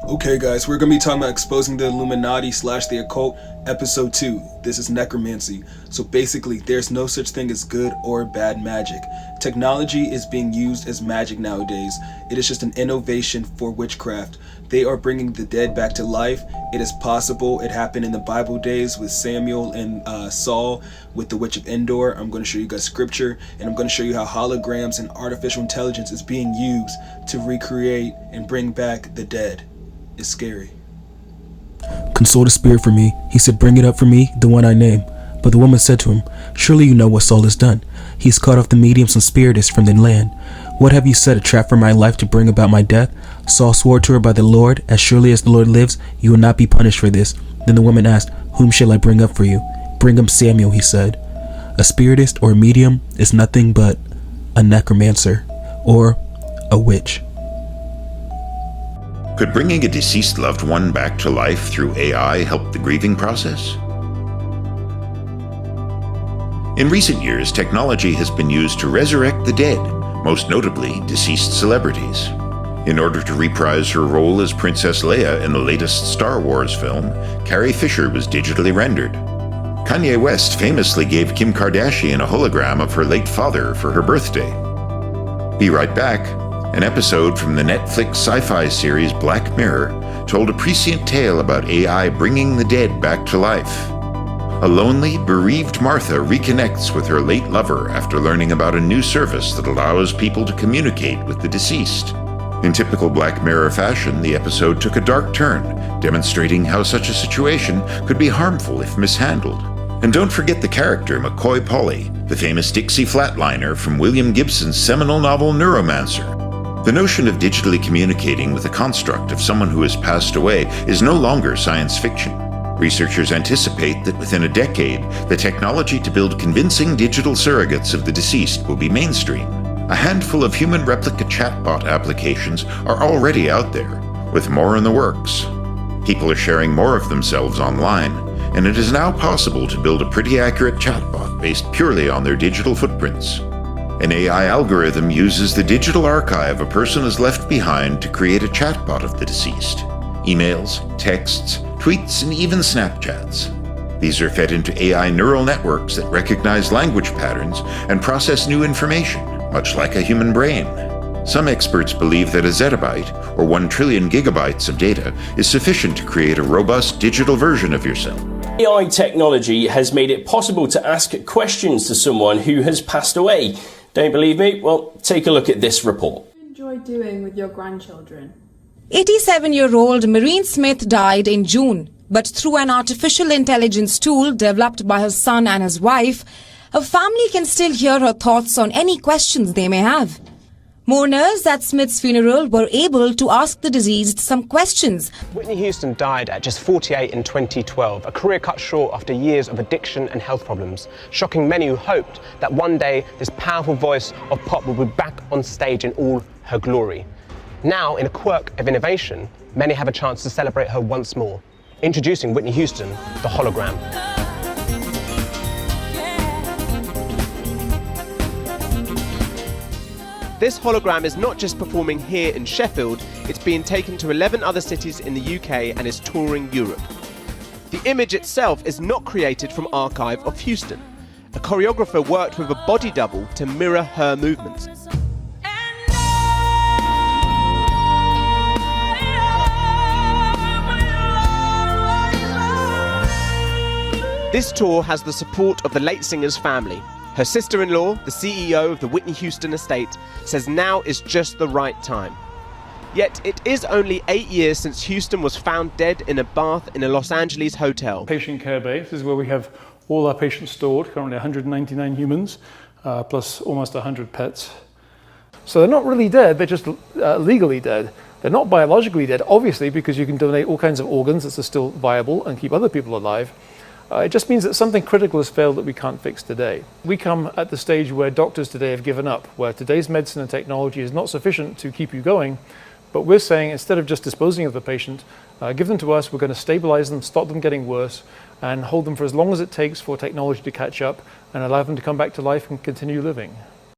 Okay guys, we're going to be talking about exposing the Illuminati / the occult, episode 2. This is necromancy. So basically, there's no such thing as good or bad magic. Technology is being used as magic nowadays. It is just an innovation for witchcraft. They are bringing the dead back to life. It is possible. It happened in the Bible days with Samuel and Saul with the Witch of Endor. I'm going to show you guys scripture, and I'm going to show you how holograms and artificial intelligence is being used to recreate and bring back the dead. It's scary. Consult a spirit for me. He said, bring it up for me, the one I name. But the woman said to him, surely you know what Saul has done. He's cut off the mediums and spiritists from the land. What have you set a trap for my life to bring about my death? Saul swore to her by the Lord, as surely as the Lord lives, you will not be punished for this. Then the woman asked, whom shall I bring up for you? Bring him Samuel, he said. A spiritist or a medium is nothing but a necromancer or a witch. Could bringing a deceased loved one back to life through AI help the grieving process? In recent years, technology has been used to resurrect the dead, most notably deceased celebrities. In order to reprise her role as Princess Leia in the latest Star Wars film, Carrie Fisher was digitally rendered. Kanye West famously gave Kim Kardashian a hologram of her late father for her birthday. Be Right Back, an episode from the Netflix sci-fi series Black Mirror, told a prescient tale about AI bringing the dead back to life. A lonely, bereaved Martha reconnects with her late lover after learning about a new service that allows people to communicate with the deceased. In typical Black Mirror fashion, the episode took a dark turn, demonstrating how such a situation could be harmful if mishandled. And don't forget the character McCoy Polly, the famous Dixie flatliner from William Gibson's seminal novel Neuromancer. The notion of digitally communicating with a construct of someone who has passed away is no longer science fiction. Researchers anticipate that within a decade, the technology to build convincing digital surrogates of the deceased will be mainstream. A handful of human replica chatbot applications are already out there, with more in the works. People are sharing more of themselves online, and it is now possible to build a pretty accurate chatbot based purely on their digital footprints. An AI algorithm uses the digital archive a person has left behind to create a chatbot of the deceased. Emails, texts, tweets, and even Snapchats. These are fed into AI neural networks that recognize language patterns and process new information, much like a human brain. Some experts believe that a zettabyte, or 1 trillion gigabytes of data, is sufficient to create a robust digital version of yourself. AI technology has made it possible to ask questions to someone who has passed away. Don't believe me? Well, take a look at this report. What do you enjoy doing with your grandchildren? 87-year-old Maureen Smith died in June, but through an artificial intelligence tool developed by her son and his wife, her family can still hear her thoughts on any questions they may have. Mourners at Smith's funeral were able to ask the deceased some questions. Whitney Houston died at just 48 in 2012, a career cut short after years of addiction and health problems, shocking many who hoped that one day this powerful voice of pop would be back on stage in all her glory. Now, in a quirk of innovation, many have a chance to celebrate her once more. Introducing Whitney Houston, the hologram. This hologram is not just performing here in Sheffield, it's being taken to 11 other cities in the UK and is touring Europe. The image itself is not created from archive of Houston. A choreographer worked with a body double to mirror her movements. This tour has the support of the late singer's family. Her sister-in-law, the CEO of the Whitney Houston estate, says now is just the right time. Yet it is only 8 years since Houston was found dead in a bath in a Los Angeles hotel. Patient care bay. This is where we have all our patients stored, currently 199 humans, plus almost 100 pets. So they're not really dead, they're just legally dead. They're not biologically dead, obviously, because you can donate all kinds of organs that are still viable and keep other people alive. It just means that something critical has failed that we can't fix today. We come at the stage where doctors today have given up, where today's medicine and technology is not sufficient to keep you going, but we're saying instead of just disposing of the patient, give them to us, we're going to stabilize them, stop them getting worse, and hold them for as long as it takes for technology to catch up and allow them to come back to life and continue living.